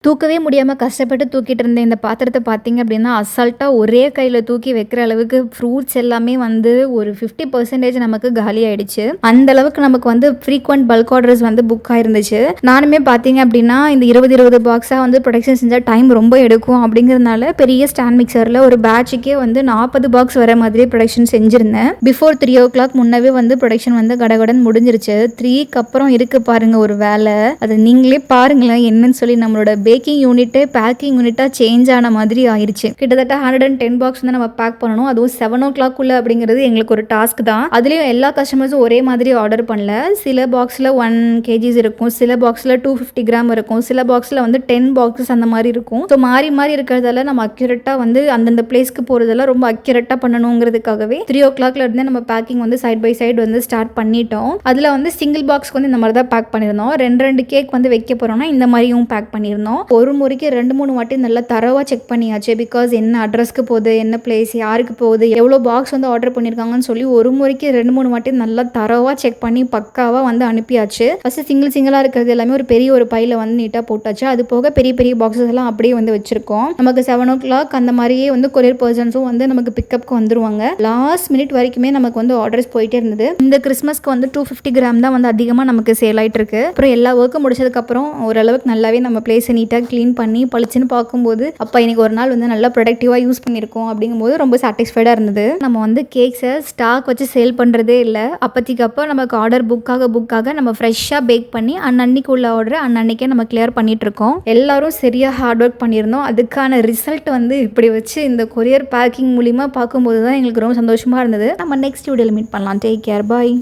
தூக்கவே முடியாம கஷ்டப்பட்டு தூக்கிட்டு இருந்த இந்த பாத்திரத்த பார்த்தீங்க அப்படின்னா, அசால்ட்டா ஒரே கையில தூக்கி வைக்கிற அளவுக்கு ஃப்ரூட்ஸ் எல்லாமே வந்து ஒரு 50% நமக்கு காலியாயிடுச்சு. அந்த அளவுக்கு நமக்கு வந்து ஃப்ரீக்வென்ட் பல்க் ஆர்டர்ஸ் வந்து புக் ஆயிருந்துச்சு. நானுமே பார்த்தீங்க அப்படின்னா, இந்த 20 பாக்ஸா வந்து ப்ரொடக்ஷன் செஞ்சா டைம் ரொம்ப எடுக்கும் அப்படிங்கிறதுனால, பெரிய ஸ்டாண்ட் மிக்சர்ல ஒரு பேட்சுக்கே வந்து 40 பாக்ஸ் வர மாதிரி ப்ரொடக்ஷன் செஞ்சிருந்தேன். பிஃபோர் 3:00 முன்னவே வந்து ப்ரொடக்ஷன் வந்து கடகடன்னு முடிஞ்சிருச்சு. 3க்கு அப்புறம் இருக்கு பாருங்க ஒரு வேலை. அது நீங்களே பாருங்களேன் என்னன்னு சொல்லி நம்மளோட பேக்கிங் யூனிட்டே பேக்கிங் யூனிட்டாக சேஞ்ச் ஆன மாதிரி ஆயிடுச்சு. கிட்டத்தட்ட 110 பாக்ஸ் வந்து நம்ம பேக் பண்ணணும். அதுவும் 7:00 அப்படிங்கிறது எங்களுக்கு ஒரு டாஸ்க் தான். அதுலேயும் எல்லா கஸ்டமர்ஸும் ஒரே மாதிரி ஆர்டர் பண்ணல. சில பாக்ஸில் 1 kgs இருக்கும், சில பாக்ஸில் 250 கிராம் இருக்கும், சில பாக்ஸில் வந்து 10 பாக்ஸஸ் அந்த மாதிரி இருக்கும். ஸோ மாறி மாறி இருக்கிறதால நம்ம அக்யூரேட்டாக வந்து அந்தந்த பிளேஸ்க்கு போகிறதெல்லாம் ரொம்ப அக்யூரேட்டாக பண்ணணுங்கிறதுக்காகவே 3:00 இருந்தே நம்ம பேக்கிங் வந்து சைட் பை சைடு வந்து ஸ்டார்ட் பண்ணிட்டோம். அதில் வந்து சிங்கிள் பாக்ஸ்க்கு வந்து இந்த மாதிரி தான் பேக் பண்ணியிருந்தோம். 2 கேக் வந்து வைக்க போகிறோம்னா இந்த மாதிரியும் பேக் பண்ணியிருந்தோம். ஒரு முறைக்கு 2-3 வாட்டி நல்லா தரவா செக் பண்ணியாச்சு. பிகாஸ் என்ன அட்ரஸ்க்கு போகுது, என்ன பிளேஸ், யாருக்கு போகுது, எவ்வளோ பாக்ஸ் வந்து ஆர்டர் பண்ணியிருக்காங்கன்னு சொல்லி ஒரு முறைக்கு 2-3 வாட்டி நல்லா தரவா செக் பண்ணி பக்காவாக வந்து அனுப்பியாச்சு. ஃபர்ஸ்ட் சிங்கிளாக இருக்கிறது எல்லாமே ஒரு பெரிய ஒரு பையில வந்து நீட்டாக போட்டாச்சு. அது போக பெரிய பெரிய பாக்ஸஸ் எல்லாம் அப்படியே வந்து வச்சிருக்கோம். நமக்கு 7:00 அந்த மாதிரியே வந்து கொரியர் பர்சன்ஸும் வந்து நமக்கு பிக்கப்க்கு வந்துருவாங்க. லாஸ்ட் மினிட் வரைக்குமே நமக்கு வந்து ஆர்டர்ஸ் போயிட்டே இருந்தது. இந்த கிறிஸ்மஸ்க்கு வந்து 250 கிராம் தான் வந்து அதிகமாக நமக்கு சேல் ஆயிட்டு இருக்கு. அப்புறம் எல்லா ஒர்க்கும் முடிச்சதுக்கப்புறம் ஓரளவுக்கு நல்லாவே நம்ம பிளேஸை நீட்டாக க்ளீன் பண்ணி பளிச்சுன்னு பார்க்கும்போது அப்போ இன்னைக்கு ஒரு நாள் வந்து நல்லா ப்ரொடக்டிவாக யூஸ் பண்ணியிருக்கோம் அப்படிங்கும்போது ரொம்ப சாட்டிஸ்ஃபைடாக இருந்தது. நம்ம வந்து கேக்ஸை ஸ்டாக் வச்சு சேல் பண்ணுறதே இல்லை. அப்போதைக்கு அப்போ நமக்கு ஆர்டர் புக்காக நம்ம ஃப்ரெஷ்ஷாக பேக் பண்ணி அன்னன்னைக்கு உள்ள ஆர்டர் அன்னன்னைக்கே நம்ம கிளியர் பண்ணிட்டு இருக்கோம். எல்லாரும் சரியாக ஹார்ட் ஒர்க் பண்ணியிருந்தோம். அதுக்கான ரிசல்ட் வந்து இப்படி வச்சு இந்த கொரியர் பேக்கிங் மூலிமா பார்க்கும்போது தான் எங்களுக்கு ரொம்ப சந்தோஷமாக இருந்தது. நம்ம நெக்ஸ்ட் வீடியோவில் மீட் பண்ணலாம். டேக் கேர், பாய்.